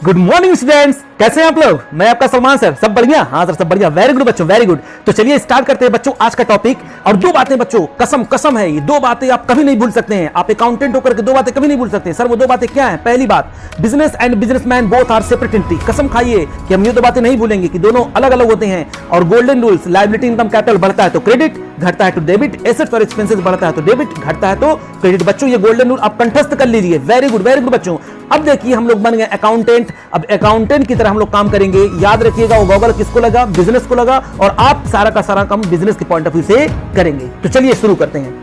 Good morning students, कैसे हैं आप लोग। मैं आपका सलमान सर। सब बढ़िया? हाँ सर, सब बढ़िया। वेरी गुड बच्चों, वेरी गुड। तो चलिए स्टार्ट करते हैं बच्चों आज का टॉपिक। और दो बातें बच्चों, कसम कसम है, ये दो बातें आप कभी नहीं भूल सकते हैं। आप अकाउंटेंट होकर के दो बातें कभी नहीं भूल सकते हैं। सर वो दो बातें क्या हैं? पहली बात, business and businessman both are separate entity. कसम खाइए कि हम ये दो बातें नहीं भूलेंगे कि दोनों अलग अलग होते हैं। और golden rules, liability income capital बढ़ता है तो क्रेडिट, घटता है तो डेबिट, एसेट्स और एक्सपेंसेस बढ़ता है तो डेबिट, घटता है तो क्रेडिट। बच्चों ये गोल्डन रूल आप कंठस्थ कर लीजिए। वेरी गुड बच्चों। अब देखिए हम लोग बन गए अकाउंटेंट। अब अकाउंटेंट की तरह हम लोग काम करेंगे। याद रखिएगा वो गॉगल किसको लगा? बिजनेस को लगा। और आप सारा का सारा काम बिजनेस के पॉइंट ऑफ व्यू से करेंगे। तो चलिए शुरू करते हैं।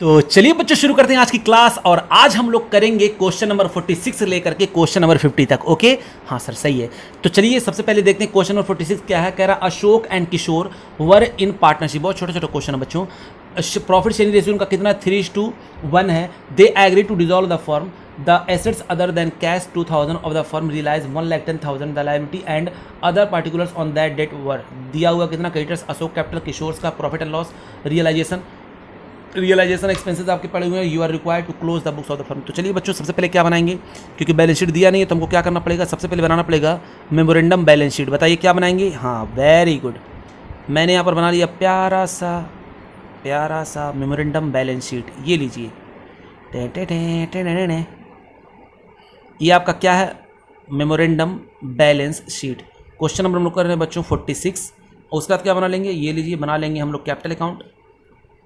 तो चलिए बच्चों शुरू करते हैं आज की क्लास। और आज हम लोग करेंगे क्वेश्चन नंबर 46 से लेकर के क्वेश्चन नंबर 50 तक। ओके, हाँ सर सही है। तो चलिए सबसे पहले देखते हैं क्वेश्चन नंबर 46 क्या है। कह रहा Ashok and Kishore were in partnership. बहुत छोटे छोटे क्वेश्चन है बच्चों। प्रॉफिट शेयरिंग रेशियो उनका कितना 3:1 है। They agree to dissolve the firm. The assets other than cash 2000 of the firm realise 1,10,000। The liability and other particulars on that date were. दिया हुआ कितना? क्रेडिटर्स अशोक कैपिटल, किशोर का profit and loss, realisation expenses आपके पड़े हुए हैं। You are required to close the books of the firm. तो चलिए बच्चों सबसे पहले क्या बनाएंगे, क्योंकि बैलेंस शीट दिया नहीं है तो हमको क्या करना पड़ेगा? सबसे पहले बनाना पड़ेगा मेमोरेंडम बैलेंस शीट। बताइए क्या बनाएंगे? हाँ वेरी गुड, मैंने यहाँ पर बना लिया प्यारा सा मेमोरेंडम बैलेंस शीट। ये लीजिए, ये आपका क्या है? Memorandum balance sheet. Question number हम लोग कर रहे हैं बच्चों 46। और उसके बाद क्या बना लेंगे? ये लीजिए, बना लेंगे हम लोग कैपिटल अकाउंट।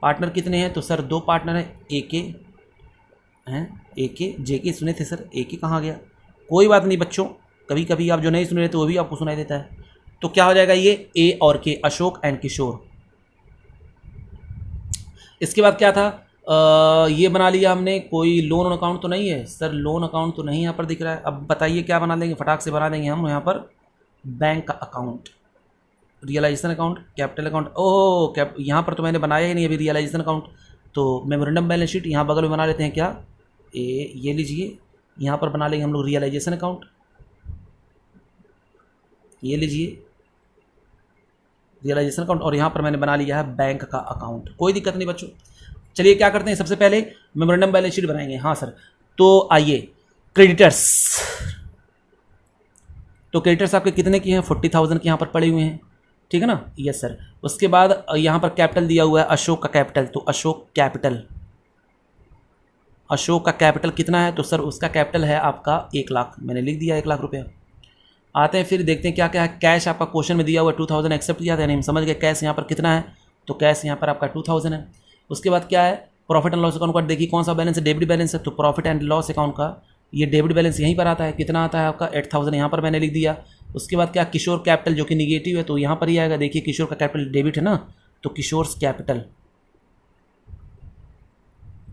पार्टनर कितने हैं? तो सर दो पार्टनर हैं। ए के जे के सुने थे सर, ए के कहाँ गया? कोई बात नहीं बच्चों, कभी कभी आप जो नहीं सुन रहे थे वो भी आपको सुनाई देता है। तो क्या हो जाएगा? ये ए और के, अशोक एंड किशोर। इसके बाद क्या था? ये बना लिया हमने। कोई लोन अकाउंट तो नहीं है सर? लोन अकाउंट तो नहीं यहाँ पर दिख रहा है। अब बताइए क्या बना देंगे? फटाक से बना देंगे हम यहाँ पर बैंक का account, realisation account, capital account. Oh यहाँ पर तो मैंने बनाया ही नहीं अभी रियलाइजेशन अकाउंट। तो मेमोरेंडम बैलेंस शीट यहाँ बगल में बना लेते हैं क्या? ये लीजिए, यहाँ पर बना लेंगे हम लोग रियलाइजेशन अकाउंट। ये लीजिए रियलाइजेशन अकाउंट। और यहाँ पर मैंने बना लिया है बैंक का अकाउंट। कोई दिक्कत नहीं बच्चों। चलिए क्या करते हैं, सबसे पहले मेमोरेंडम बैलेंस शीट बनाएंगे। हाँ सर, तो आइए क्रेडिटर्स। तो क्रेडिटर्स आपके कितने की हैं? 40,000 के यहाँ पर पड़े हुए हैं, ठीक है ना? Yes sir. उसके बाद यहाँ पर कैपिटल दिया हुआ है अशोक का कैपिटल। तो अशोक का कैपिटल कितना है? तो सर उसका कैपिटल है आपका 1 लाख। मैंने लिख दिया 1 लाख रुपया। आते हैं फिर देखते हैं क्या क्या है। कैश आपका क्वेश्चन में दिया हुआ है 2000 एक्सेप्ट किया था, नहीं हम समझ गए। कैश यहाँ पर कितना है? तो कैश यहाँ पर आपका 2000 है। उसके बाद क्या है? प्रॉफिट एंड लॉस अकाउंट का देखिए कौन सा बैलेंस है? डेबिट बैलेंस है। तो प्रॉफिट एंड लॉस अकाउंट का ये डेबिट बैलेंस यहीं पर आता है। कितना आता है आपका? 8000 यहाँ पर मैंने लिख दिया। उसके बाद क्या? किशोर कैपिटल जो कि निगेटिव है, तो यहाँ पर ही आएगा। देखिए किशोर का कैपिटल डेबिट है ना, तो किशोर कैपिटल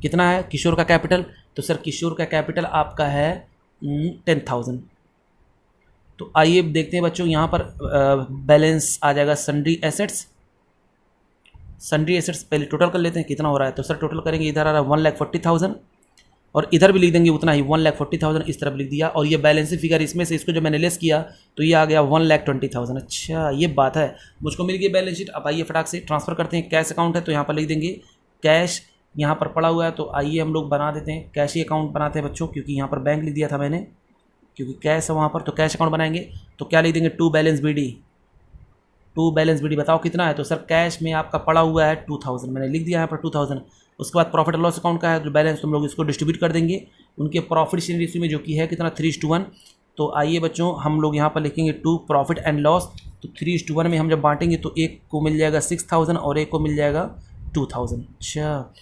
कितना है? किशोर का कैपिटल, तो सर किशोर का कैपिटल आपका है 10,000। तो आइए देखते हैं बच्चों, यहाँ पर बैलेंस आ जाएगा सन्ड्री एसेट्स। पहले टोटल कर लेते हैं कितना हो रहा है। तो सर टोटल करेंगे, इधर आ रहा है 1,40,000 और इधर भी लिख देंगे उतना ही 1,40,000 इस तरफ लिख दिया। और ये बैलेंस फिगर इसमें से इसको जो मैंने लेस किया तो ये आ गया 1,20,000। अच्छा ये बात है, मुझको मिल गई बैलेंस शीट। अब आइए फटाक से ट्रांसफर करते हैं। कैश अकाउंट है तो यहाँ पर लिख देंगे कैश, यहाँ पर पड़ा हुआ है। तो आइए हम लोग बना देते हैं कैश ही अकाउंट बनाते हैं बच्चों, क्योंकि यहाँ पर बैंक लिख दिया था मैंने, क्योंकि कैश है वहाँ पर। तो कैश अकाउंट बनाएंगे तो क्या लिख देंगे? To balance B D. बताओ कितना है? तो सर कैश में आपका पड़ा हुआ है 2000, मैंने लिख दिया यहाँ पर 2000। उसके बाद प्रॉफिट एंड लॉस अकाउंट का है, तो बैलेंस तुम लोग इसको डिस्ट्रीब्यूट कर देंगे उनके प्रॉफिट शेयरिंग रेशियो में, जो कि है कितना? 3:1। तो आइए बच्चों हम लोग यहाँ पर लिखेंगे 2 प्रॉफिट एंड लॉस। तो 3:1 में हम जब बांटेंगे तो एक को मिल जाएगा 6,000 और एक को मिल जाएगा 2,000। अच्छा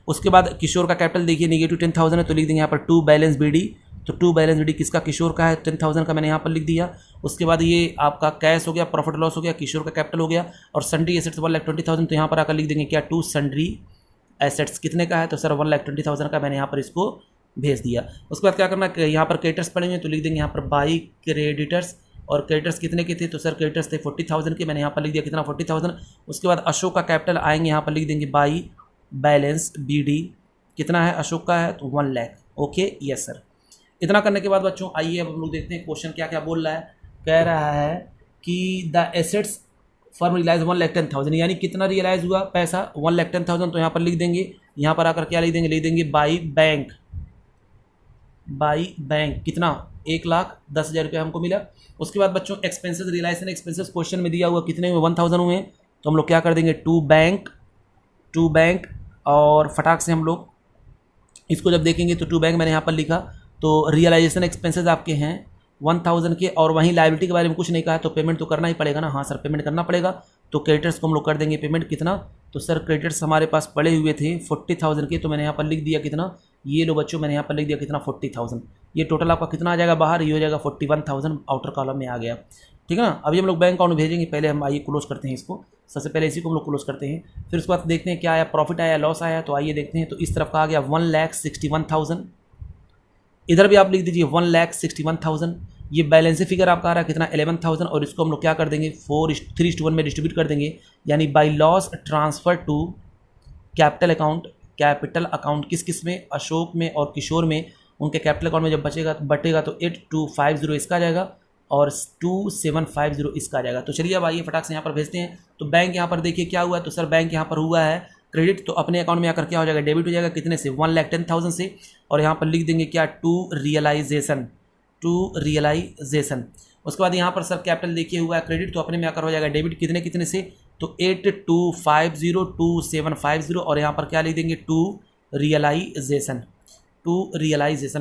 उसके बाद किशोर का कैपिटल देखिए निगेटिव 10,000 है, तो लिख देंगे यहाँ पर 2 बैलेंस बी डी। तो 2 बैलेंस बी डी किसका? किशोर का है, 10,000 का मैंने यहाँ पर लिख दिया। उसके बाद ये आपका कैश हो गया, प्रॉफिट लॉस हो गया, किशोर का कैपिटल हो गया, और सन्ड्री एसेट्स 1,20,000। तो यहाँ पर आकर लिख देंगे क्या? 2 सन्ड्री एसेट्स कितने का है? तो सर 1,20,000 का मैंने यहाँ पर इसको भेज दिया। उसके बाद क्या करना है? यहाँ पर क्रेडिटर्स पड़े हुए हैं तो लिख देंगे यहाँ पर बाई क्रेडिटर्स। और क्रेडिटर्स कितने के थे? तो सर क्रेडिटर्स थे 40,000 के, मैंने यहाँ पर लिख दिया कितना? 40,000। उसके बाद अशोक का कैपिटल आएंगे, यहाँ पर लिख देंगे बाई बैलेंस बी डी। कितना है अशोक का? है तो 1 लाख। Okay yes sir. इतना करने के बाद बच्चों आइए अब हम लोग देखते हैं क्वेश्चन क्या क्या बोल रहा है। कह रहा है कि द एसेट्स फर्म रियलाइज 1,10,000, यानी कितना रियलाइज हुआ पैसा? 1,10,000। तो यहाँ पर लिख देंगे, यहाँ पर आकर क्या लिख देंगे? लिख देंगे बाई बैंक बाई बैंक कितना 1,10,000 रुपये हमको मिला। उसके बाद बच्चों एक्सपेंसेस, रियलाइजेशन एक्सपेंसेस क्वेश्चन में दिया हुआ कितने हुए, 1000 हुए। तो हम लोग क्या कर देंगे, टू बैंक और फटाक से हम लोग इसको जब देखेंगे तो टू बैंक मैंने यहाँ पर लिखा, तो रियलाइजेशन एक्सपेंसेस आपके हैं 1000 के, और वहीं लायबिलिटी के बारे में कुछ नहीं कहा, तो पेमेंट तो करना ही पड़ेगा ना। हाँ सर पेमेंट करना पड़ेगा, तो क्रेडिटर्स को हम लोग कर देंगे पेमेंट कितना, तो सर क्रेडिटर्स हमारे पास पड़े हुए थे 40,000 के, तो मैंने यहाँ पर लिख दिया कितना, ये लो बच्चों मैंने यहाँ पर लिख दिया कितना 40,000। ये टोटल आपका कितना आ जाएगा बाहर, ये हो जाएगा 41,000 आउटर कॉलम में आ गया, ठीक है ना। अभी हम लोग बैंक अकाउंट भेजेंगे, पहले हम आइए क्लोज करते हैं इसको, सबसे पहले इसी को हम लोग क्लोज करते हैं, फिर उसके बाद देखते हैं क्या आया, प्रॉफिट आया लॉस आया। तो आइए देखते हैं, तो इस तरफ का आ गया 1,61,000, इधर भी आप लिख दीजिए 1,61,000। ये बैलेंस फिगर आपका आ रहा है कितना 11,000, और इसको हम लोग क्या कर देंगे 3:1 में डिस्ट्रीब्यूट कर देंगे, यानी by loss transfer to capital account किस किस में, अशोक में और किशोर में, उनके कैपिटल अकाउंट में जब बटेगा तो 8250 इसका आ जाएगा और 2750 इसका आ जाएगा। तो चलिए अब आइए फटाक से यहाँ पर भेजते हैं। तो बैंक यहाँ पर देखिए क्या हुआ है, तो सर बैंक यहाँ पर हुआ है क्रेडिट, तो अपने अकाउंट में आकर क्या हो जाएगा, डेबिट हो जाएगा कितने से 1,10,000 से, और यहाँ पर लिख देंगे क्या टू रियलाइजेशन। उसके बाद यहाँ पर सर कैपिटल देखिए हुआ है क्रेडिट, तो अपने में आकर हो जाएगा डेबिट कितने से, तो 8250 और यहाँ पर क्या लिख देंगे टू रियलाइजेशन।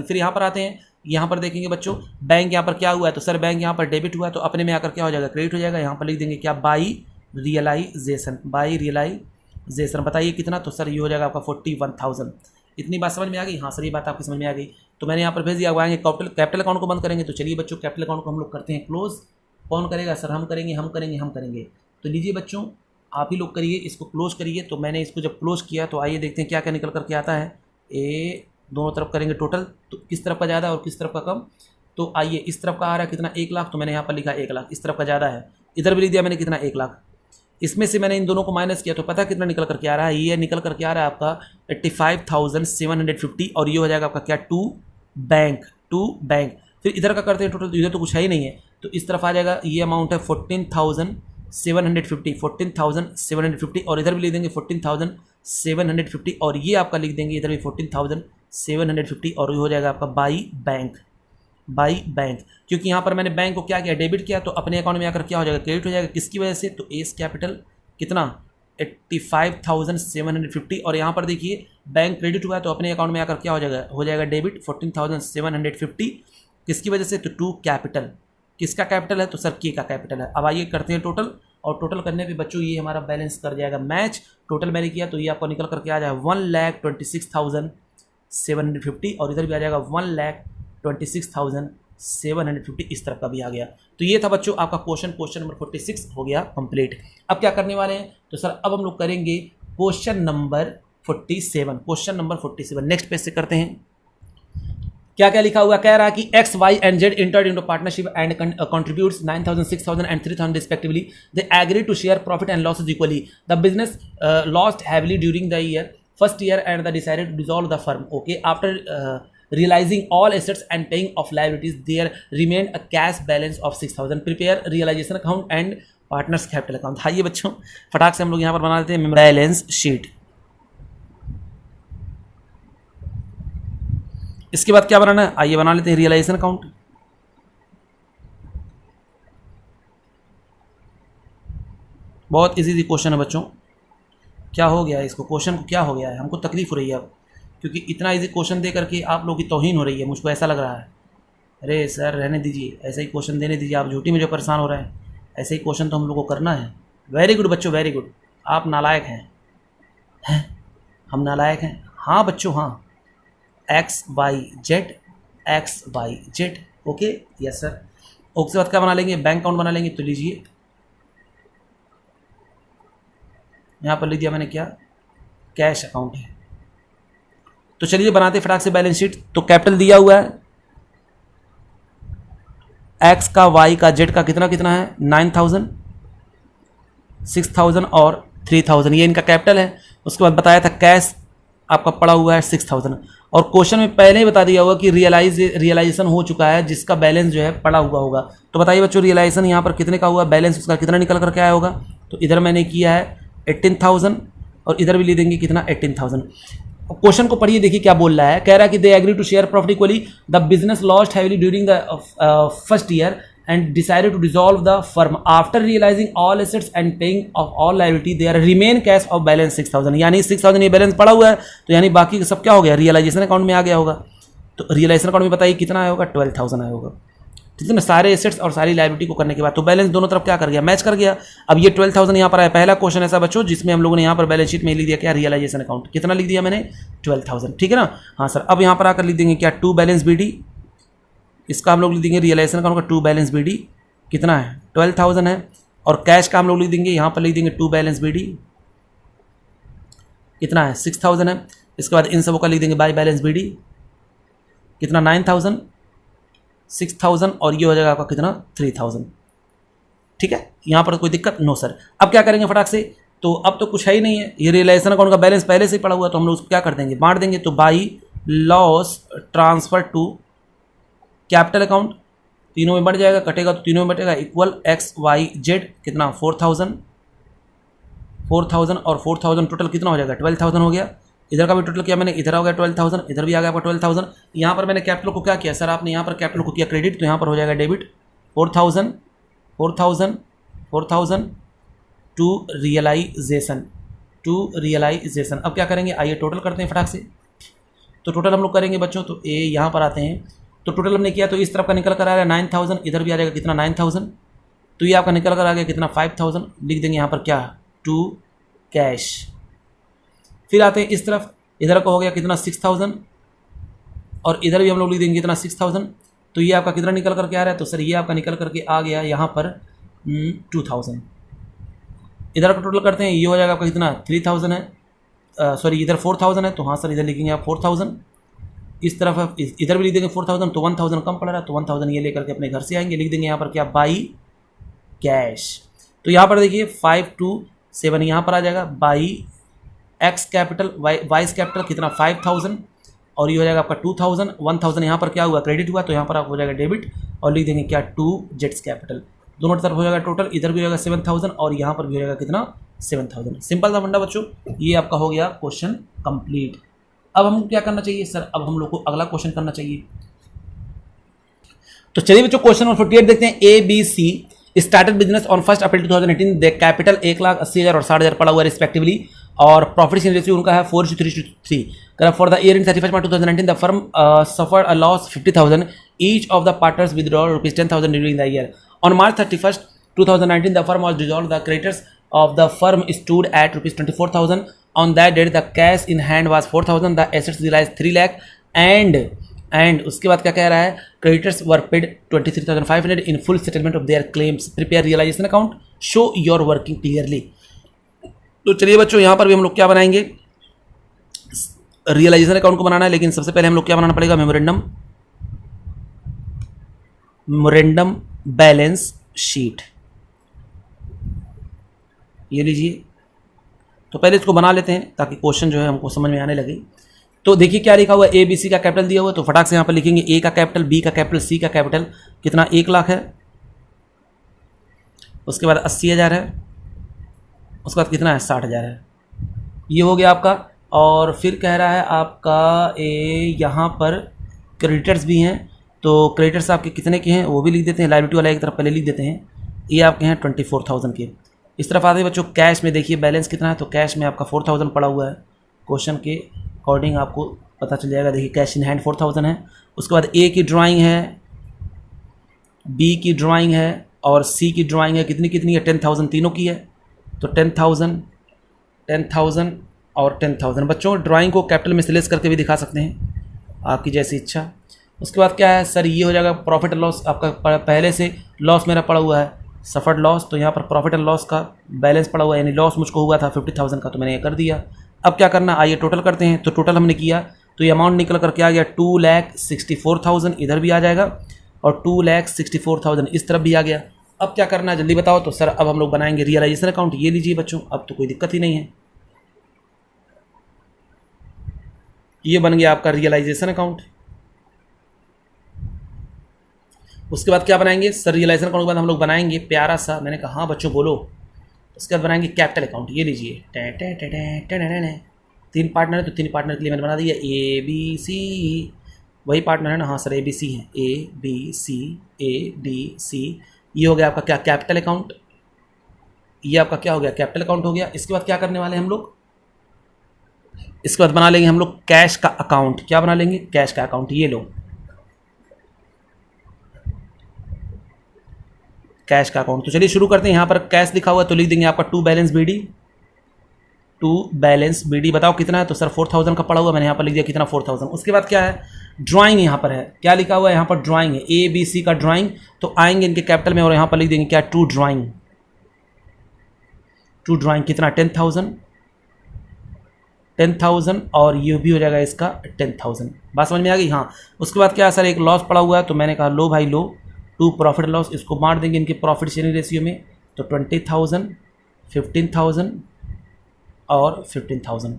फिर यहाँ पर आते हैं, यहाँ पर देखेंगे बच्चों बैंक यहाँ पर क्या हुआ है, तो सर बैंक यहाँ पर डेबिट हुआ है, तो अपने में आकर क्या हो जाएगा क्रेडिट हो जाएगा, यहाँ पर लिख देंगे क्या बाई रियलाइजेशन। बताइए कितना, तो सर ये हो जाएगा आपका 41,000। इतनी बात समझ में आ गई, हाँ सर ये बात आपकी समझ में आ गई। तो मैंने यहाँ पर भेज दिया, आएंगे कैपिटल अकाउंट को बंद करेंगे। तो चलिए बच्चों कैपिटल अकाउंट को हम लोग करते हैं क्लोज। कौन करेगा सर, हम करेंगे। तो लीजिए बच्चों आप ही लोग करिए, इसको क्लोज करिए। तो मैंने इसको जब क्लोज किया तो आइए देखते हैं क्या क्या निकल करके आता है। दोनों तरफ करेंगे टोटल, तो किस तरफ का ज़्यादा और किस तरफ का कम। तो आइए इस तरफ का आ रहा है कितना 1 लाख, तो मैंने यहाँ पर लिखा 1 लाख, इस तरफ का ज़्यादा है, इधर भी लिख दिया मैंने कितना 1 लाख। इसमें से मैंने इन दोनों को माइनस किया तो पता कितना निकल करके आ रहा है, ये निकल करके आ रहा है आपका 85,750, और ये हो जाएगा आपका क्या टू बैंक। फिर इधर का करते हैं टोटल, तो इधर तो कुछ है ही नहीं है, तो इस तरफ आ जाएगा ये अमाउंट है 14,750 और इधर भी लिख देंगे 14,750 और ये आपका लिख देंगे इधर भी 14,750 और ये हो जाएगा आपका बाई बैंक। क्योंकि यहाँ पर मैंने बैंक को क्या किया, डेबिट किया, तो अपने अकाउंट में आकर क्या हो जाएगा, क्रेडिट हो जाएगा। किसकी वजह से, तो एस कैपिटल कितना 85,750 और यहाँ पर देखिए बैंक क्रेडिट हुआ है तो अपने अकाउंट में आकर क्या हो जाएगा डेबिट 14,750। किसकी वजह से, तो टू कैपिटल। किसका कैपिटल है, तो सर के का कैपिटल है। अब आइए करते हैं टोटल, और टोटल करने पे बच्चों ये हमारा बैलेंस कर जाएगा मैच। टोटल मैंने किया तो ये आपको निकल करके आ जाएगा 1,26,750 और इधर भी आ जाएगा 1,26,750, इस तरह का भी आ गया। तो ये था बच्चों आपका क्वेश्चन नंबर 46 हो गया कंप्लीट। अब क्या करने वाले हैं, तो सर अब हम लोग करेंगे क्वेश्चन नंबर 47। नेक्स्ट पेज से करते हैं। क्या क्या लिखा हुआ, कह रहा है कि X, Y and Z entered into partnership and contributes 9,000, 6,000 and 3,000 respectively. They agreed to share profit and losses equally. The business lost heavily during the first year and they decided to dissolve the firm. Okay, after realizing all assets and paying off liabilities, there remained a cash balance of 6,000. Prepare realization account and partners capital account. आइए बच्चों फटाक से हम लोग यहाँ पर बना देते हैं बैलेंस शीट। इसके बाद क्या बनाना है, आइए बना लेते हैं रियलाइजेशन अकाउंट। बहुत इजी क्वेश्चन है बच्चों। क्या हो गया है इसको, क्वेश्चन को क्या हो गया है, हमको तकलीफ हो रही है अब, क्योंकि इतना इजी क्वेश्चन दे करके आप लोगों की तौहीन हो रही है, मुझको ऐसा लग रहा है। अरे सर रहने दीजिए, ऐसा ही क्वेश्चन देने दीजिए, आप झूठी में जो परेशान हो रहे हैं, ऐसे ही क्वेश्चन तो हम लोग को करना है। वेरी गुड बच्चों, वेरी गुड। आप नालायक हैं? हम नालायक हैं? हाँ बच्चों हाँ। X Y Z okay yes sir. उसके बाद क्या बना लेंगे, बैंक अकाउंट बना लेंगे। तो लीजिए यहाँ पर लिख दिया मैंने क्या, कैश अकाउंट है। तो चलिए बनाते फटाक से बैलेंस शीट। तो कैपिटल दिया हुआ है एक्स का, वाई का, जेड का कितना कितना है 9,000, 6,000 और 3,000, ये इनका कैपिटल है। उसके बाद बताया था कैश आपका पड़ा हुआ है 6,000 और क्वेश्चन में पहले ही बता दिया होगा कि रियलाइजेशन हो चुका है जिसका बैलेंस जो है पड़ा हुआ होगा। तो बताइए बच्चों रियलाइजेशन यहाँ पर कितने का हुआ, बैलेंस उसका कितना निकल करके आया होगा। तो इधर मैंने किया है 18,000 और इधर भी ले देंगे कितना 18,000। क्वेश्चन को पढ़िए, देखिए क्या बोल रहा है। कह रहा है कि they agree to share profit equally, the business lost heavily during the first year and decided to dissolve the firm after realizing all assets and paying of all liability there remain cash of balance 6000, यानी 6000 ये balance पड़ा हुआ है, तो यानी बाकी सब क्या हो गया, रियलाइजेशन अकाउंट में आ गया होगा। तो रियलाइजेशन अकाउंट में बताइए कितना आया होगा, 12000 आया होगा, ठीक है ना। सारे एसेट्स और सारी लाइबिलिटी को करने के बाद तो बैलेंस दोनों तरफ क्या कर गया, मैच कर गया। अब ये 12000 यहाँ पर आया। पहला क्वेश्चन ऐसा बच्चों जिसमें हम लोगों ने यहाँ पर बैलेंस शीट में लिख दिया क्या, रियलाइजेशन अकाउंट। कितना लिख दिया मैंने, 12000, ठीक है ना। हाँ सर, अब यहाँ पर आकर लिख देंगे क्या, टू बैलेंस बीडी, इसका हम लोग लिख देंगे रियलाइजेशन अकाउंट का टू बैलेंस बीडी कितना है, 12000 है। और कैश का हम लोग लिख देंगे, यहाँ पर लिख देंगे टू बैलेंस बीडी कितना है, 6000 है। इसके बाद इन सबों का लिख देंगे बाय बैलेंस बीडी कितना, 9000, 6000 और ये हो जाएगा आपका कितना, 3000, ठीक है। यहाँ पर कोई दिक्कत नो सर। अब क्या करेंगे फटाक से, तो अब तो कुछ है ही नहीं है, ये रियलाइजेशन अकाउंट का बैलेंस पहले से ही पड़ा हुआ है, तो हम लोग उसको क्या कर देंगे, बांट देंगे। तो by loss transfer to capital account, तीनों में बढ़ जाएगा, कटेगा तो तीनों में बटेगा, इक्वल एक्स वाई जेड कितना, 4000 और 4000 टोटल कितना हो जाएगा, 12000 हो गया। इधर का भी टोटल किया मैंने, इधर हो गया 12000, इधर भी आ गया आपका 12000। यहाँ पर मैंने कैपिटल को क्या किया सर, आपने यहाँ पर कैपिटल को किया क्रेडिट, तो यहाँ पर हो जाएगा डेबिट 4000 टू रियलाइजेशन। अब क्या करेंगे, आइए टोटल करते हैं फटाक से। तो टोटल हम लोग करेंगे बच्चों, तो ए यहाँ पर आते हैं, तो टोटल हमने किया तो इस तरफ का निकल कर आ रहा है 9000, इधर भी आ जाएगा कितना 9000, तो ये आपका निकल कर आ गया कितना 5000, लिख देंगे यहाँ पर क्या, टू कैश। फिर आते हैं इस तरफ, इधर का हो गया कितना 6000 और इधर भी हम लोग लिख देंगे कितना 6000, तो ये आपका कितना निकल करके आ रहा है, तो सर ये आपका निकल करके आ गया यहाँ पर 2000। इधर का टोटल करते हैं, ये हो जाएगा आपका कितना 3000 है, सॉरी इधर 4000 है, तो हाँ सर इधर लिखेंगे आप 4000। इस तरफ इधर भी लिख देंगे 4000, तो 1000 कम पड़ रहा है, तो 1000 ये लेकर के अपने घर से आएंगे, लिख देंगे यहाँ पर क्या, बाई कैश। तो यहाँ पर देखिए 527 यहाँ पर आ जाएगा, by x capital vice capital कितना 5000 और ये हो जाएगा आपका 2000, 1000 यहाँ पर क्या हुआ, क्रेडिट हुआ, तो यहाँ पर आप हो जाएगा डेबिट और लिख देंगे क्या, टू जेट्स कैपिटल। दोनों तरफ हो जाएगा टोटल, इधर भी हो जाएगा 7000 और यहाँ पर भी हो जाएगा कितना 7000। सिंपल था फंडा बच्चों, ये आपका हो गया क्वेश्चन कंप्लीट। अब हमको क्या करना चाहिए सर, अब हम लोग को अगला क्वेश्चन करना चाहिए। तो चलिए बच्चों क्वेश्चन नंबर 48 देखते हैं। A B C started business on 1 April 2018, the capital 1,80,000 और 60,000 पड़ा हुआ रिस्पेक्टिवली, और प्रॉफिट शेयरिंग रेशियो उनका है 4:3:3। For the year in 31 March 2019 the firm suffered a loss 50,000, each of the partners withdraw ₹10,000 during the year. On March 31, 2019 the firm was dissolved, the creditors of the firm stood at ₹24,000. On that date the cash in hand was 4,000, the assets realized 3 lakh and उसके बाद क्या कह रहा है, creditors were paid 23,500 in full settlement of their claims. Prepare realization account, show your working clearly. तो चलिए बच्चों यहाँ पर भी हम लोग क्या बनाएंगे, रियलाइजेशन अकाउंट को बनाना है, लेकिन सबसे पहले हम लोग क्या बनाना पड़ेगा, मेमोरेंडम बैलेंस शीट, ये लीजिए। तो पहले इसको बना लेते हैं ताकि क्वेश्चन जो है हमको समझ में आने लगे। तो देखिए क्या लिखा हुआ है, ए बी सी का कैपिटल दिया हुआ है, तो फटाक से यहाँ पर लिखेंगे ए का कैपिटल, बी का कैपिटल, सी का कैपिटल कितना 1 लाख है, उसके बाद 80,000 है, उसके बाद कितना है 60,000 है, ये हो गया आपका। और फिर कह रहा है आपका यहाँ पर क्रेडिटर्स भी हैं, तो क्रेडिटर्स आपके कितने के हैं वो भी लिख देते हैं, लायबिलिटी वाला एक तरफ पहले लिख देते हैं, ये आपके हैं 24,000 के। इस तरफ आते हैं बच्चों, कैश में देखिए बैलेंस कितना है, तो कैश में आपका 4000 पड़ा हुआ है, क्वेश्चन के अकॉर्डिंग आपको पता चल जाएगा। देखिए कैश इन हैंड 4000 है, उसके बाद ए की ड्राइंग है, बी की ड्राइंग है और सी की ड्राइंग है, कितनी कितनी है 10,000 तीनों की है, तो 10,000 और 10,000। बच्चों ड्राइंग को कैपिटल में स्लेस करके भी दिखा सकते हैं, आपकी जैसी इच्छा। उसके बाद क्या है सर, ये हो जाएगा प्रॉफिट एंड लॉस, आपका पहले से लॉस मेरा पड़ा हुआ है सफर्ड लॉस, तो यहाँ पर प्रॉफिट एंड लॉस का बैलेंस पड़ा हुआ है, यानी लॉस मुझको हुआ था 50,000 का, तो मैंने ये कर दिया। अब क्या करना, आइए टोटल करते हैं। तो टोटल हमने किया तो ये अमाउंट निकल करके आ गया 2,64,000, इधर भी आ जाएगा और 2,64,000 इस तरफ भी आ गया। अब क्या करना है जल्दी बताओ। तो सर अब हम लोग बनाएंगे रियलाइजेशन अकाउंट, ये लीजिए बच्चों, अब तो कोई दिक्कत ही नहीं है, ये बन गया आपका रियलाइजेशन अकाउंट। उसके बाद क्या बनाएंगे सर, रियलाइजेशन अकाउंट के बाद हम लोग बनाएंगे प्यारा सा, मैंने कहा हाँ बच्चों बोलो, उसके बाद बनाएंगे कैपिटल अकाउंट, ये लीजिए 3 पार्टनर है तो 3 पार्टनर के लिए मैंने बना दिया ABC, वही पार्टनर है ना, हाँ सर ABC है, ABC। ये हो गया आपका क्या, कैपिटल अकाउंट। ये आपका क्या हो गया, कैपिटल अकाउंट हो गया। इसके बाद क्या करने वाले हैं हम लोग, इसके बाद बना लेंगे हम लोग कैश का अकाउंट। क्या बना लेंगे, कैश का अकाउंट। ये लो कैश का अकाउंट। तो चलिए शुरू करते हैं। यहाँ पर कैश लिखा हुआ है तो लिख देंगे आपका टू बैलेंस बीडी। बताओ कितना है, तो सर 4000 का पड़ा हुआ, मैंने यहाँ पर लिख दिया कितना, 4000। उसके बाद क्या है, ड्राइंग यहाँ पर है, क्या लिखा हुआ है यहाँ पर, ड्राइंग है, ABC का ड्राइंग। तो आएंगे इनके कैपिटल में और यहाँ पर लिख देंगे क्या, टू ड्राइंग कितना, 10,000 और ये भी हो जाएगा इसका 10,000। बात समझ में आ गई, हाँ। उसके बाद क्या है सर, एक लॉस पड़ा हुआ है तो मैंने कहा लो भाई लो, टू प्रॉफिट लॉस, इसको बांट देंगे इनके प्रॉफिट शेयरिंग रेशियो में। तो 20,000, 15,000 और 15,000।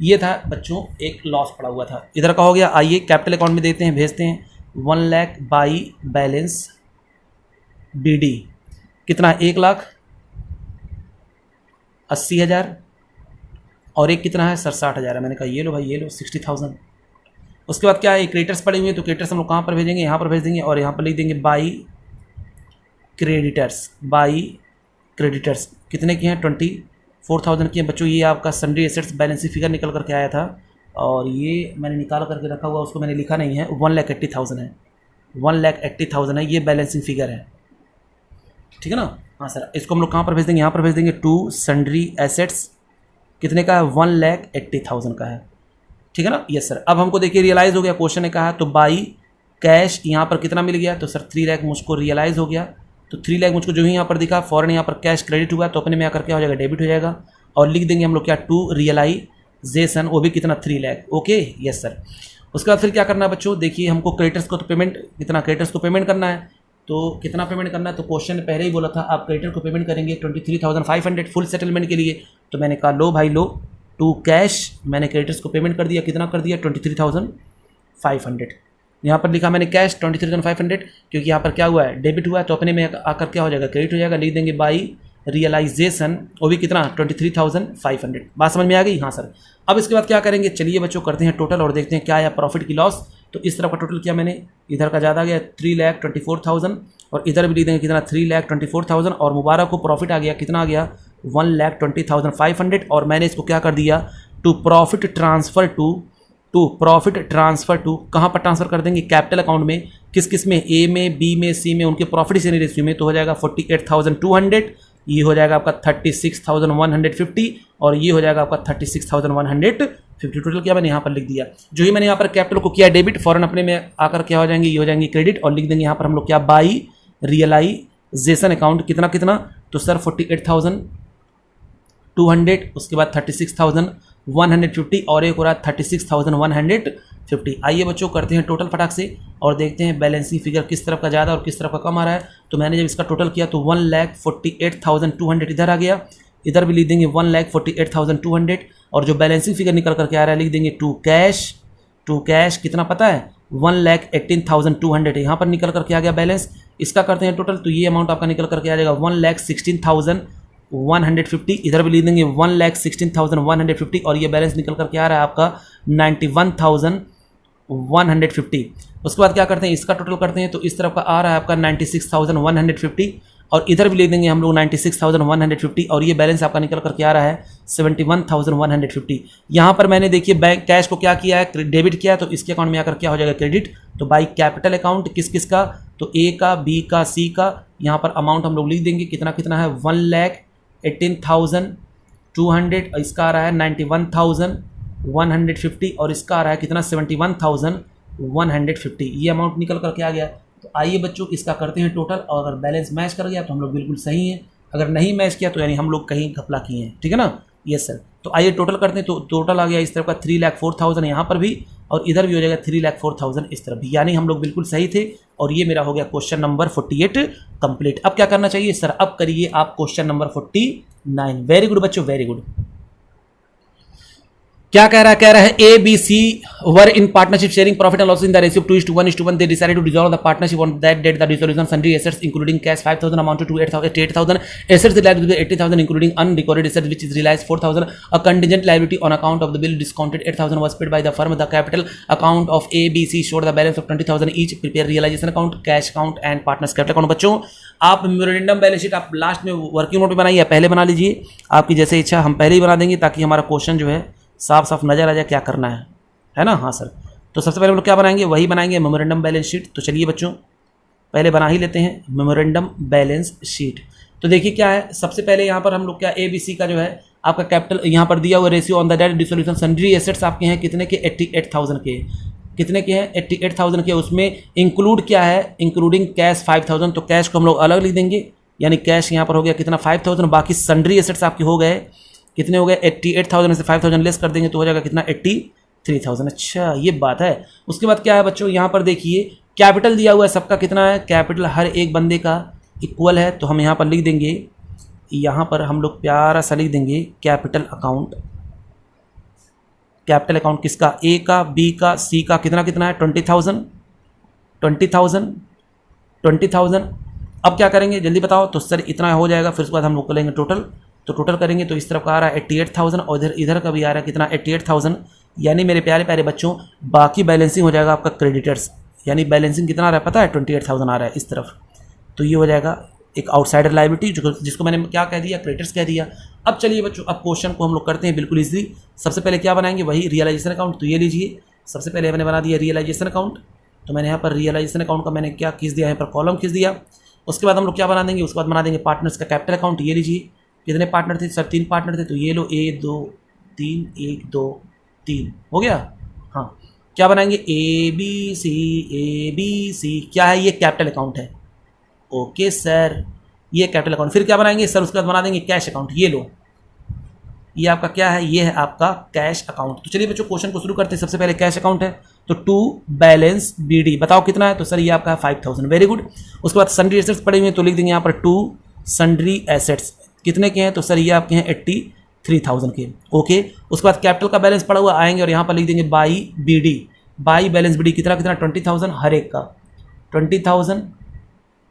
ये था बच्चों एक लॉस पड़ा हुआ था, इधर का हो गया। आइए कैपिटल अकाउंट में देते हैं, भेजते हैं 1 लाख बाई बैलेंस BD कितना, 1,80,000 और एक कितना है सर, 60,000 है। मैंने कहा ये लो भाई ये लो 60,000। उसके बाद क्या है, क्रेडिटर्स पड़े हुए हैं तो क्रेडिटर्स हम लोग कहाँ पर भेजेंगे, यहाँ पर भेज देंगे और यहाँ पर लिख देंगे बाई क्रेडिटर्स कितने की हैं, 24,000 की हैं बच्चों। ये आपका सन्ड्री एसेट्स बैलेंस फिगर निकल करके आया था और ये मैंने निकाल करके रखा हुआ, उसको मैंने लिखा नहीं है, 1,80,000 है, 1,80,000 है, ये बैलेंसिंग फिगर है, ठीक है ना। हाँ सर, इसको हम लोग कहाँ पर भेज देंगे, यहाँ पर भेज देंगे टू सन्ड्री एसेट्स कितने का है, 1,80,000 का है, ठीक है ना। Yes sir. अब हमको देखिए रियलाइज़ हो गया, क्वेश्चन ने कहा तो बाई कैश यहाँ पर कितना मिल गया, तो सर 3 लाख मुझको रियलाइज़ हो गया। तो 3 लाख मुझको जो ही यहाँ पर दिखा, फॉरन यहाँ पर कैश क्रेडिट हुआ तो अपने में आकर क्या हो जाएगा, डेबिट हो जाएगा। और लिख देंगे हम लोग क्या, टू रियलाइजेशन, वो भी कितना, 3 लाख। Okay yes sir. उसके बाद फिर क्या करना है बच्चों, देखिए हमको क्रेडिटर्स को तो पेमेंट कितना, क्रेडिटर्स को पेमेंट करना है। तो कितना पेमेंट करना है, तो क्वेश्चन ने पहले ही बोला था आप क्रेडिटर को पेमेंट करेंगे 23,500 फुल सेटलमेंट के लिए। तो मैंने कहा लो भाई लो, टू कैश मैंने क्रेडिटर्स को पेमेंट कर दिया, कितना कर दिया, 23,500। यहाँ पर लिखा मैंने कैश 23,500 क्योंकि यहाँ पर क्या हुआ है, डेबिट हुआ है तो अपने में आकर क्या हो जाएगा, क्रेडिट हो जाएगा। लिख देंगे बाई रियलाइजेशन, वो भी कितना, 23,500। बात समझ में आ गई, हाँ सर। अब इसके बाद क्या करेंगे, चलिए बच्चों करते हैं टोटल और देखते हैं क्या आया प्रॉफिट की लॉस। तो इस तरफ का टोटल किया मैंने, इधर का ज़्यादा गया 3,24,000 और इधर भी लिख देंगे कितना, 3,24,000 और मुबारक को प्रॉफिट आ गया, कितना आ गया, 1,20,500। और मैंने इसको क्या कर दिया, टू प्रॉफिट ट्रांसफ़र टू कहाँ पर ट्रांसफ़र कर देंगे, कैपिटल अकाउंट में। किस किस में, ए में, बी में, सी में, उनके प्रॉफिट शेयरिंग रेशियो में। तो हो जाएगा 48,200, ये हो जाएगा आपका 36,150 और ये हो जाएगा आपका 36,150। टोटल क्या मैंने यहाँ पर लिख दिया। जो ही मैंने यहाँ पर कैपिटल को किया डेबिट, फॉरन अपने में आकर क्या हो जाएंगे, ये हो जाएंगे क्रेडिट। और लिख देंगे यहाँ पर हम लोग क्या, बाई रियलाइजेशन अकाउंट कितना कितना, तो सर 48,200, उसके बाद 36,150 और एक हो रहा है 36,150। आइए बच्चों करते हैं टोटल फटाक से और देखते हैं बैलेंसिंग फिगर किस तरफ का ज़्यादा और किस तरफ का कम आ रहा है। तो मैंने जब इसका टोटल किया तो 1,48,200 इधर आ गया, इधर भी लिख देंगे 1,48,200 और जो बैलेंसिंग फिगर निकल करके आ रहा है लिख देंगे टू कैश कितना पता है, 1,18,200 यहाँ पर निकल करके आ गया बैलेंस। इसका करते हैं टोटल तो ये अमाउंट आपका निकल करके आ जाएगा 1,16,150। इधर भी लिख देंगे 1,16,150 और ये बैलेंस निकल करके आ रहा है आपका 91,150। उसके बाद क्या करते हैं, इसका टोटल करते हैं तो इस तरफ का आ रहा है आपका 96,150 और इधर भी ले देंगे हम लोग 96,150 और ये बैलेंस आपका निकल करके आ रहा है 71,150। यहाँ पर मैंने देखिए बैंक कैश को क्या किया है, डेबिट किया है तो इसके अकाउंट में आकर क्या हो जाएगा, क्रेडिट। तो बाई कैपिटल अकाउंट किस किस का, तो ए का, बी का, सी का। यहाँ पर अमाउंट हम लोग लिख देंगे कितना कितना है, 1,18,200, इसका आ रहा है 91,150 और इसका आ रहा है कितना, 71,150। ये अमाउंट निकल करके आ गया। तो आइए बच्चों इसका करते हैं टोटल और अगर बैलेंस मैच कर गया तो हम लोग बिल्कुल सही हैं, अगर नहीं मैच किया तो यानी हम लोग कहीं घपला किए हैं, ठीक है ना। Yes sir. तो आइए टोटल करते हैं तो टोटल आ गया इस तरफ का 3,04,000 यहाँ पर भी और इधर भी हो जाएगा 3,04,000 इस तरफ भी, यानी हम लोग बिल्कुल सही थे। और ये मेरा हो गया क्वेश्चन नंबर 48 कंप्लीट। अब क्या करना चाहिए सर, अब करिए आप क्वेश्चन नंबर 49। वेरी गुड बच्चों, वेरी गुड। क्या कह रहा है A B C were in partnership sharing profit and loss in the ratio 2:1 they decided to dissolve the partnership on that date the dissolution sundry assets including cash 5,000 amounted to 8,000 assets reliable to 80,000 including unrecorded assets which is realised 4,000 a contingent liability on account of the bill discounted 8,000 was paid by the firm the capital account of A B C showed the balance of 20,000 each prepare realisation account cash account and partners capital account. बच्चों आप memorandum balance sheet आप last में working note में बनाइए, पहले बना लीजिए, आपकी जैसे इच्छा, हम पहले ही बना देंगे ताकि हमारा क्वेश्चन जो है साफ साफ नजर आ जाए क्या करना है ना। हाँ सर, तो सबसे पहले हम लोग क्या बनाएंगे, वही बनाएंगे मेमोरेंडम बैलेंस शीट। तो चलिए बच्चों पहले बना ही लेते हैं मेमोरेंडम बैलेंस शीट। तो देखिए क्या है, सबसे पहले यहाँ पर हम लोग क्या ABC का जो है आपका कैपिटल यहाँ पर दिया हुआ ratio on the date dissolution sundry assets आपके हैं कितने के 88,000 के, कितने के हैं 88,000 के। उसमें इंक्लूड क्या है, इंक्लूडिंग कैश 5,000, तो कैश को हम लोग अलग लिख देंगे, यानी कैश यहाँ पर हो गया कितना 5,000, बाकी सन्ड्री एसेट्स आपके हो गए कितने हो गए 88,000 में से 5,000 लेस कर देंगे तो हो जाएगा कितना 83,000। अच्छा ये बात है। उसके बाद क्या है बच्चों, यहाँ पर देखिए कैपिटल दिया हुआ है सबका कितना है, कैपिटल हर एक बंदे का इक्वल है, तो हम यहाँ पर लिख देंगे, यहाँ पर हम लोग प्यारा सा लिख देंगे कैपिटल अकाउंट। कैपिटल अकाउंट किसका, ए का, बी का, सी का, कितना कितना है 20,000 20,000 20,000। अब क्या करेंगे जल्दी बताओ, तो सर इतना हो जाएगा, फिर उसके बाद हम लोग करेंगे टोटल, तो टोटल करेंगे तो इस तरफ का आ रहा है 88,000 और इधर का भी आ रहा है कितना 88,000, यानी मेरे प्यारे प्यारे बच्चों बाकी बैलेंसिंग हो जाएगा आपका क्रेडिटर्स, यानी बैलेंसिंग कितना आ रहा है पता है 28,000 आ रहा है इस तरफ, तो ये हो जाएगा एक आउटसाइडर लायबिलिटी जिसको मैंने क्या कह दिया, क्रेडिटर्स कह दिया। अब चलिए बच्चों अब क्वेश्चन को हम लोग करते हैं बिल्कुल इजीली। सबसे पहले क्या बनाएंगे, वही रियलाइजेशन अकाउंट, तो ये लीजिए सबसे पहले मैंने बना दिया रियलाइजेशन अकाउंट, तो मैंने यहाँ पर रियलाइजेशन अकाउंट का मैंने क्या खींच दिया, यहाँ पर कॉलम खींच दिया। उसके बाद हम लोग क्या बना देंगे, उसके बाद बना देंगे पार्टनर्स का कैपिटल अकाउंट, ये लीजिए कितने पार्टनर थे सर 3 पार्टनर थे, तो ये लो 1 2 3 1 2 3 हो गया। हाँ क्या बनाएंगे ABC क्या है, ये कैपिटल अकाउंट है, ओके सर ये कैपिटल अकाउंट। फिर क्या बनाएंगे सर, उसके बाद बना देंगे कैश अकाउंट, ये लो ये आपका क्या है, ये है आपका कैश अकाउंट। तो चलिए बच्चों क्वेश्चन को शुरू करते हैं। सबसे पहले कैश अकाउंट है तो टू बैलेंस BD बताओ कितना है, तो सर ये आपका है 5,000, वेरी गुड। उसके बाद सन्ड्री एसेट्स पड़े हुए हैं तो लिख देंगे यहाँ पर टू सन्ड्री एसेट्स कितने के हैं, तो सर ये आपके हैं 83,000 के, ओके। उसके बाद कैपिटल का बैलेंस पड़ा हुआ आएंगे और यहाँ पर लिख देंगे by BD, by balance BD कितना कितना 20,000 हर एक का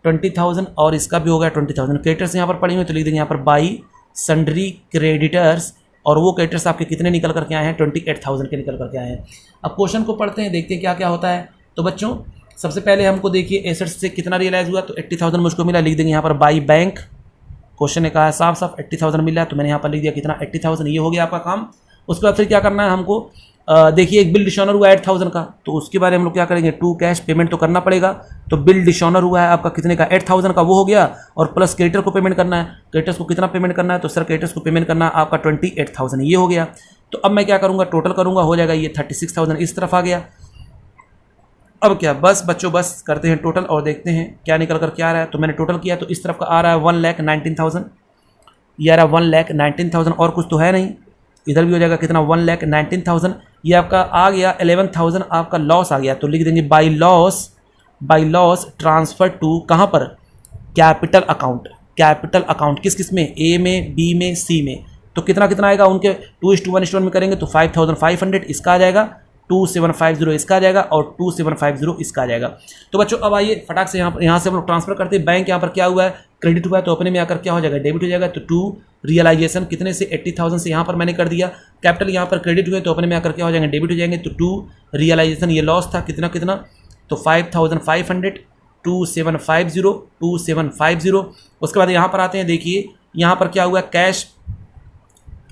20,000 और इसका भी हो गया 20,000। क्रेडिटर्स यहाँ पर पड़े हुए तो लिख देंगे यहाँ पर बाई सन्ड्री क्रेडिटर्स, और वो क्रेडिटर्स आपके कितने निकल करके आए हैं 28,000 के निकल करके आए हैं। अब क्वेश्चन को पढ़ते हैं, देखते हैं क्या क्या होता है। तो बच्चों सबसे पहले हमको देखिए एसेट्स से कितना रियलाइज हुआ, तो 80,000 मुझको मिला, लिख देंगे यहाँ पर बाई बैंक, क्वेश्चन ने कहा है साफ साफ 80,000 मिला है तो मैंने यहाँ पर लिख दिया कितना 80,000, ये हो गया आपका काम। उसके बाद फिर क्या करना है हमको, देखिए एक बिल डिशॉनर हुआ 8,000 का, तो उसके बारे में हम लोग क्या करेंगे, टू कैश पेमेंट तो करना पड़ेगा, तो बिल डिशॉनर हुआ है आपका कितने का 8,000 का, वो हो गया, और प्लस क्रेडिटर को पेमेंट करना है। क्रेडिटर्स को कितना पेमेंट करना है, तो सर क्रेडिटर्स को पेमेंट करना है आपका 28,000, ये हो गया। तो अब मैं क्या करूँगा, टोटल करूँगा, हो जाएगा ये 36,000 इस तरफ आ गया। अब क्या बस बच्चों बस करते हैं टोटल और देखते हैं क्या निकल कर क्या आ रहा है। तो मैंने टोटल किया तो इस तरफ का आ रहा है 1,19,000, ये आ रहा 1,19,000 और कुछ तो है नहीं, इधर भी हो जाएगा कितना 1,19,000, ये आपका आ गया 11,000 आपका लॉस आ गया, तो लिख देंगे बाई लॉस ट्रांसफर टू कहाँ पर, कैपिटल अकाउंट। कैपिटल अकाउंट किस किस में, ए में, बी में, सी में, तो कितना कितना आएगा उनके 2:1 में करेंगे तो 5,500 इसका आ जाएगा, 2750 इसका आ जाएगा और 2750 इसका आ जाएगा। तो बच्चों अब आइए फटाक से यहाँ से हम लोग ट्रांसफर करते हैं। बैंक यहाँ पर क्या हुआ है, क्रेडिट हुआ है तो अपने में आकर क्या हो जाएगा, डेबिट हो जाएगा। तो टू रियलाइजेशन कितने से 80,000 से यहाँ पर मैंने कर दिया, कैपिटल यहाँ पर क्रेडिट हुए तो अपने में आकर क्या हो जाएंगे, डेबिट हो जाएंगे। तो टू रियलाइजेशन ये लॉस था कितना कितना, तो 5,500 2750। उसके बाद यहाँ पर आते हैं, देखिए यहाँ पर क्या हुआ, कैश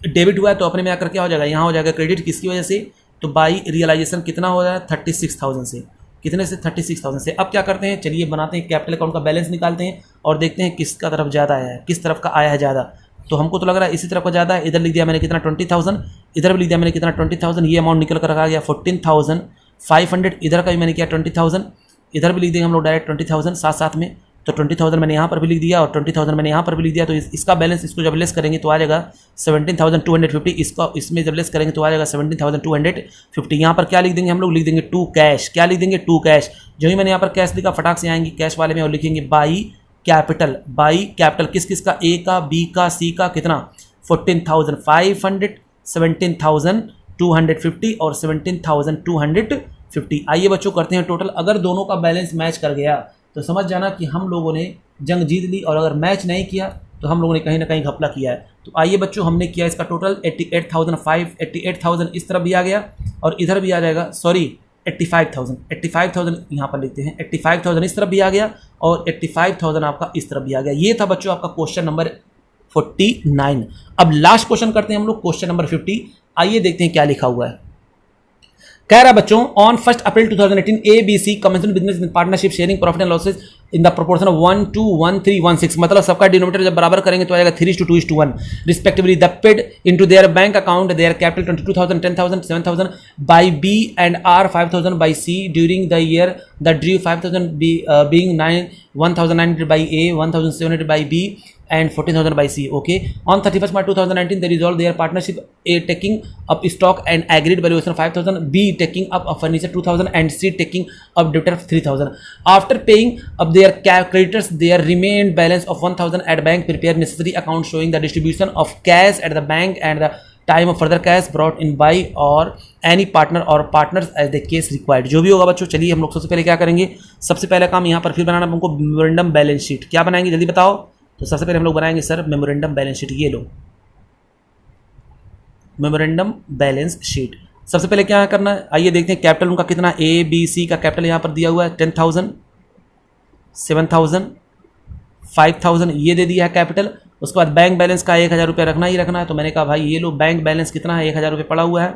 डेबिट हुआ है तो अपने में आकर क्या हो जाएगा, यहाँ हो जाएगा क्रेडिट, किसकी वजह से, तो बाई रियलाइजेशन कितना हो रहा है 36,000 से, कितने से 36,000 से। अब क्या करते हैं, चलिए बनाते हैं कैपिटल अकाउंट का बैलेंस निकालते हैं और देखते हैं किसका तरफ ज़्यादा आया है, किस तरफ का आया है ज़्यादा। तो हमको तो लग रहा है इसी तरफ का ज़्यादा है, इधर लिख दिया मैंने कितना 20,000, इधर भी लिख दिया मैंने कितना 20,000, ये अमाउंट निकल कर आ गया 14,500, इधर का भी मैंने किया 20,000, इधर भी लिख देंगे हम लोग डायरेक्ट 20,000 साथ साथ में। तो 20,000 मैंने यहाँ पर भी लिख दिया और 20,000 मैंने यहाँ पर भी लिख दिया। तो इसका बैलेंस इसको जब लेस करेंगे तो आ जाएगा 17,250, इसका इसमें जब लेस करेंगे तो आ जाएगा 17,250। यहाँ पर क्या लिख देंगे हम लोग, लिख देंगे टू कैश, क्या लिख देंगे टू कैश। जो ही मैंने यहाँ पर कैश लिखा फटाक से आएंगे कैश वाले में और लिखेंगे बाई कैपिटल, बाई कैपिटल किस किस का, ए का, बी का, सी का, कितना 14,500, 17,000 250 और 17,250। आइए बच्चों करते हैं टोटल। अगर दोनों का बैलेंस मैच कर गया तो समझ जाना कि हम लोगों ने जंग जीत ली, और अगर मैच नहीं किया तो हम लोगों ने कहीं ना कहीं घपला किया है। तो आइए बच्चों हमने किया इसका टोटल 88,000 इस तरफ भी आ गया और इधर भी आ जाएगा, सॉरी 85,000 यहाँ पर लिखते हैं, 85,000 इस तरफ भी आ गया और 85,000 आपका इस तरफ भी आ गया। ये था बच्चों आपका क्वेश्चन नंबर 49। अब लास्ट क्वेश्चन करते हैं हम लोग, क्वेश्चन नंबर 50। आइए देखते हैं क्या लिखा हुआ है। कह रहा है बच्चों, on 1 April 2018 ABC commenced business in partnership sharing profit and losses in the proportion of 1:1316। मतलब सबका डिनोमिनेटर जब बराबर करेंगे तो आएगा 3:2:1 respectively. The paid into their bank account their capital 22,000, 10,000, 7,000 by B and R 5,000 by C during the year the drew 5,000 being 1,900 by A, 1,700 by B and 14,000 by C. Okay. On 31st March 2019, they resolved their partnership, A taking up stock and agreed valuation 5,000, B taking up a furniture 2,000 and C taking up debtor 3,000. After paying up their creditors, there remained balance of 1,000 at bank. Prepare necessary account showing the distribution of cash at the bank and the time of further cash brought in by और any partner और partners as the case required. जो भी होगा बच्चों, चलिए हम लोग सबसे पहले क्या करेंगे, सबसे पहला काम यहाँ पर फिर बनाना हमको मेमोरेंडम बैलेंस शीट। क्या बनाएंगे जल्दी बताओ। तो सबसे पहले हम लोग बनाएंगे सर मेमोरेंडम बैलेंस शीट। ये लो मेमोरेंडम बैलेंस शीट। सबसे पहले क्या करना है, आइए देखते हैं कैपिटल उनका कितना। ABC का कैपिटल यहाँ पर दिया हुआ है 10,000, 7,000, 5,000 ये दे दिया है कैपिटल। उसके बाद बैंक बैलेंस का 1,000 रुपये रखना ही रखना है। तो मैंने कहा भाई ये लो बैंक बैलेंस कितना है, 1,000 रुपये पड़ा हुआ है।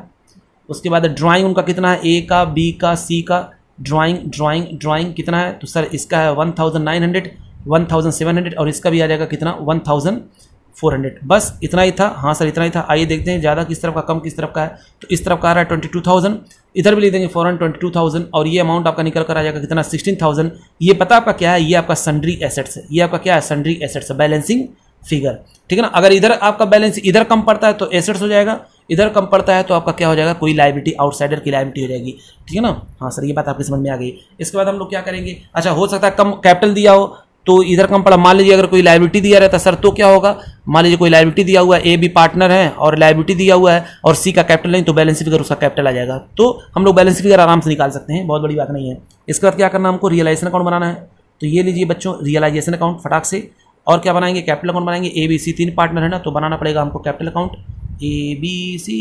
उसके बाद ड्राइंग उनका कितना है, A का, B का, C का ड्राइंग कितना है। तो सर इसका है 1,900, 1,700 और इसका भी आ जाएगा कितना 1,400। बस इतना ही था। हाँ सर इतना ही था। आइए देखते हैं ज़्यादा किस तरफ का कम किस तरफ का है। तो इस तरफ का आ रहा है 22,000, इधर भी लिख देंगे फॉरन 22,000 और ये अमाउंट आपका निकल कर आ जाएगा कितना 16,000। ये पता आपका क्या है, ये आपका सन्ड्री एसेट्स है। ये आपका क्या है, सन्ड्री एसेट्स है, बैलेंसिंग फिगर। ठीक है ना। अगर इधर आपका बैलेंस इधर कम पड़ता है तो एसेट्स हो जाएगा, इधर कम पड़ता है तो आपका क्या हो जाएगा, कोई लायबिलिटी आउटसाइडर की लायबिलिटी हो जाएगी। ठीक है ना। हाँ सर ये बात आपकी समझ में आ गई। इसके बाद हम लोग क्या करेंगे, अच्छा हो सकता है कम कैपिटल दिया हो तो इधर कम पड़ा। मान लीजिए अगर कोई लायबिलिटी दिया रहता सर तो क्या होगा, मान लीजिए कोई लायबिलिटी दिया हुआ है, A B पार्टनर है और लायबिलिटी दिया हुआ है और C का कैपिटल नहीं, तो बैलेंस फिगर उसका कैपिटल आ जाएगा। तो हम लोग बैलेंस फिगर आराम से निकाल सकते हैं, बहुत बड़ी बात नहीं है। इसके बाद क्या करना, हमको रियलाइजेशन अकाउंट बनाना है। तो ये लीजिए बच्चों रियलाइजेशन अकाउंट फटाक से। और क्या बनाएंगे, कैपिटल अकाउंट बनाएंगे। ABC 3 पार्टनर है ना, तो बनाना पड़ेगा हमको कैपिटल अकाउंट ABC।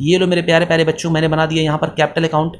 ये लो मेरे प्यारे प्यारे बच्चों, मैंने बना दिया यहाँ पर कैपिटल अकाउंट।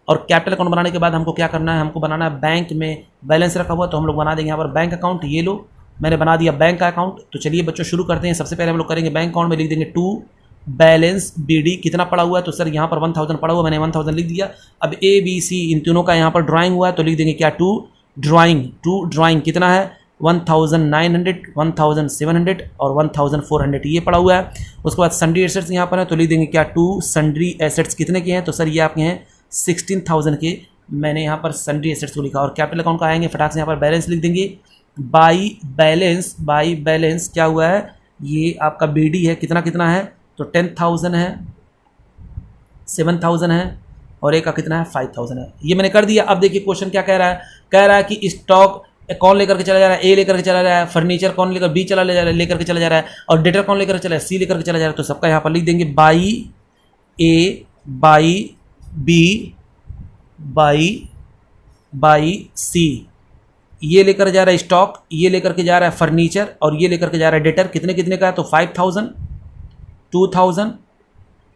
और कैपिटल अकाउंट बनाने के बाद हमको क्या करना है, हमको बनाना है बैंक में बैलेंस रखा हुआ, तो हम लोग बना देंगे यहाँ पर बैंक अकाउंट। ये लो मैंने बना दिया बैंक का अकाउंट। तो चलिए बच्चों शुरू करते हैं। सबसे पहले हम लोग करेंगे बैंक अकाउंट में लिख देंगे टू बैलेंस BD कितना पड़ा हुआ है। तो सर यहाँ पर 1,000 पड़ा हुआ, मैंने 1,000 लिख दिया। अब ABC इन तीनों का यहाँ पर ड्राइंग हुआ है, तो लिख देंगे क्या टू ड्राइंग कितना है 1,900, 1,700 और 1,400 ये पड़ा हुआ है। उसके बाद सन्ड्री एसेट्स यहाँ पर है, तो लिख देंगे क्या टू सन्ड्री एसेट्स कितने के हैं। तो सर ये आपके हैं 16,000 के, मैंने यहाँ पर सन्ड्री एसेट्स को लिखा। और कैपिटल अकाउंट का आएंगे फटाक से यहाँ पर बैलेंस लिख देंगे। बाई बैलेंस क्या हुआ है, ये आपका BD है कितना है, तो 10,000 है, 7,000 है और एक का कितना है 5,000 है। ये मैंने कर दिया। अब देखिए क्वेश्चन क्या कह रहा है कि स्टॉक कौन लेकर के चला जा रहा है, A लेकर के चला जा रहा है, फर्नीचर कौन लेकर B लेकर के चला जा रहा है और डेटर कौन लेकर के चला है, C लेकर के चला जा रहा है। तो सबका यहाँ पर लिख देंगे by A, by B, by C। ये लेकर जा रहा है स्टॉक, ये लेकर के जा रहा है फर्नीचर और ये लेकर के जा रहा है डेटर। कितने का है, तो 5,000, 2,000,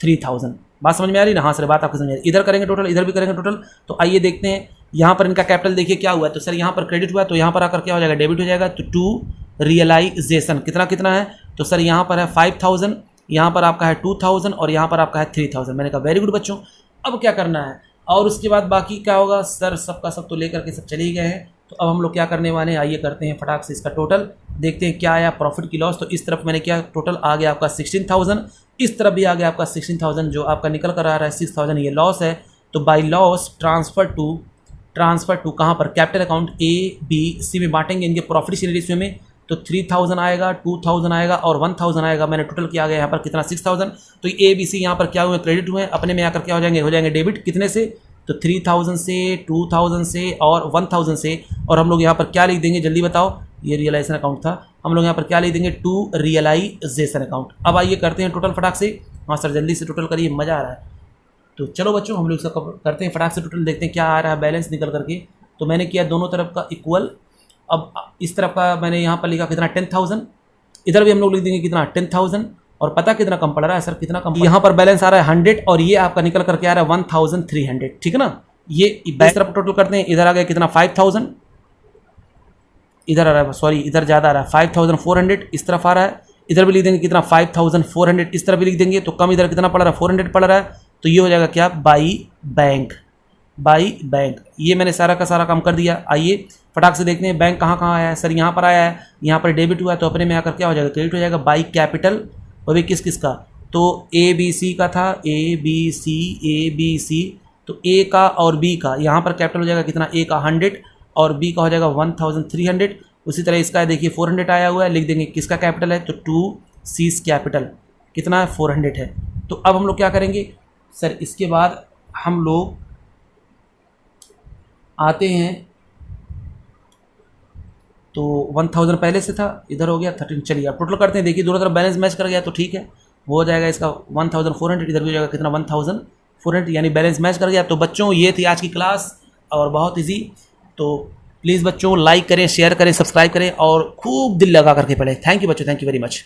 3,000। बात समझ में आ रही ना। हाँ सर बात आपको समझ आ रही। इधर करेंगे टोटल, इधर भी करेंगे टोटल। तो आइए देखते हैं यहाँ पर इनका कैपिटल देखिए क्या हुआ है। तो सर यहाँ पर क्रेडिट हुआ है, तो यहाँ पर आकर क्या हो जाएगा, डेबिट हो जाएगा। तो टू रियलाइजेशन कितना है, तो सर यहाँ पर है 5,000, यहाँ पर आपका है 2,000 और यहाँ पर आपका है 3,000। मैंने कहा वेरी गुड बच्चों। अब क्या करना है और उसके बाद बाकी क्या होगा, सर सबका सब तो लेकर के सब चले ही गए हैं। तो अब हम लोग क्या करने वाले हैं, आइए करते हैं फटाक से इसका टोटल, देखते हैं क्या आया प्रॉफिट की लॉस। तो इस तरफ मैंने क्या टोटल आ गया आपका 16,000, इस तरफ भी आ गया आपका 16,000, जो आपका निकल कर आ रहा है 6,000, ये लॉस है। तो बाई लॉस ट्रांसफ़र टू कहाँ पर, कैपिटल अकाउंट ABC में बांटेंगे इनके प्रॉफिट शेयरिंग रेशियो में। तो 3,000 आएगा, 2,000 आएगा और 1,000 आएगा। मैंने टोटल किया गया यहाँ पर कितना 6,000। तो ABC यहाँ पर क्या हुए, क्रेडिट हुए, अपने में आकर क्या हो जाएंगे डेबिट। कितने से, तो 3,000 से, 2,000 से और 1,000 से। और हम लोग यहाँ पर क्या लिख देंगे जल्दी बताओ, ये रियलाइजेशन अकाउंट था, हम लोग यहाँ पर क्या लिख देंगे टू रियलाइजेशन अकाउंट। अब आइए करते हैं टोटल फटाक से। हाँ सर जल्दी से टोटल करिए, मज़ा आ रहा है। तो चलो बच्चों हम लोग इसका करते हैं फटाक से टोटल, देखते हैं क्या आ रहा है बैलेंस निकल करके। तो मैंने किया दोनों तरफ का इक्वल। अब इस तरफ का मैंने यहाँ पर लिखा कितना 10,000, इधर भी हम लोग लिख देंगे कितना 10,000। और पता कितना कम पड़ रहा है सर, कितना कम, यहाँ पर बैलेंस आ रहा है 100 और ये आपका निकल करके आ रहा है 1300, ठीक है ना। ये इस तरफ टोटल करते हैं, इधर आ गया कितना 5000, इधर आ रहा है सॉरी इधर ज़्यादा आ रहा है 5400, इस तरफ आ रहा है। इधर भी लिख देंगे कितना 5400, इस तरफ भी लिख देंगे तो कम इधर कितना पड़ रहा है 400 पड़ रहा है। तो ये हो जाएगा क्या बाई बैंक, बाई बैंक। ये मैंने सारा का सारा काम कर दिया। आइए फटाक से देखते हैं बैंक कहाँ कहाँ आया है सर, यहाँ पर आया है, यहाँ पर डेबिट हुआ है तो अपने में आकर क्या हो जाएगा क्रेडिट हो जाएगा। बाई कैपिटल, वो भी किस किस का, तो ए बी सी का था, ए बी सी, तो ए का और बी का यहाँ पर कैपिटल हो जाएगा कितना, ए का 100 और बी का हो जाएगा 1300। उसी तरह इसका है देखिए 400 आया हुआ है, लिख देंगे किसका कैपिटल है, तो 2C's कैपिटल कितना है 400 है। तो अब हम लोग क्या करेंगे सर, इसके बाद हम लोग आते हैं तो 1000 पहले से था, इधर हो गया 13। चलिए अब टोटल करते हैं, देखिए दोनों तरफ बैलेंस मैच कर गया तो ठीक है, वो हो जाएगा इसका 1400, इधर भी हो जाएगा कितना 1400, यानी बैलेंस मैच कर गया। तो बच्चों ये थी आज की क्लास और बहुत इजी। तो प्लीज़ बच्चों लाइक करें, शेयर करें, सब्सक्राइब करें और खूब दिल लगा करके पढ़ें। थैंक यू बच्चों, थैंक यू वेरी मच।